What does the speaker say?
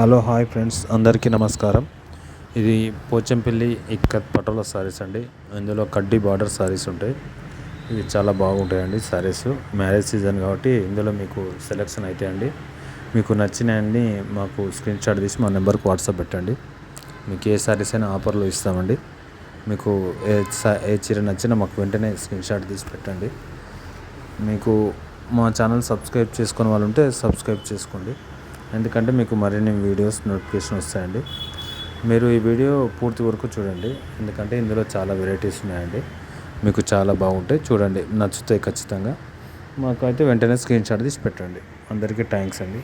Hello hi friends, అందరికీ నమస్కారం. ఇది పోచంపల్లి ఇక్కత్ పటోలా సారీస్ అండి. ఇందులో కడ్డీ బార్డర్ సారీస్ ఉంటాయి. ఇవి చాలా బాగుంటాయండి సారీస్. మ్యారేజ్ సీజన్ కాబట్టి ఇందులో మీకు సెలెక్షన్ అవుతాయండి. మీకు నచ్చినవన్నీ మాకు స్క్రీన్ షాట్ తీసి మా నెంబర్కి వాట్సాప్ పెట్టండి. మీకు ఏ సారీస్ అయినా ఆఫర్లో ఇస్తామండి. మీకు ఏ చీర నచ్చినా మాకు వెంటనే స్క్రీన్ షాట్ తీసి పెట్టండి. మీకు మా ఛానల్ సబ్స్క్రైబ్ చేసుకునే వాళ్ళు ఉంటే సబ్స్క్రైబ్ చేసుకోండి. ఎందుకంటే మీకు మరిన్ని వీడియోస్ నోటిఫికేషన్ వస్తాయండి. మీరు ఈ వీడియో పూర్తి వరకు చూడండి. ఎందుకంటే ఇందులో చాలా వెరైటీస్ ఉన్నాయండి. మీకు చాలా బాగుంటాయి, చూడండి. నచ్చుతాయి ఖచ్చితంగా. మాకు అయితే వెంటనే స్క్రీన్ షాట్ తీసి పెట్టండి. అందరికీ థ్యాంక్స్ అండి.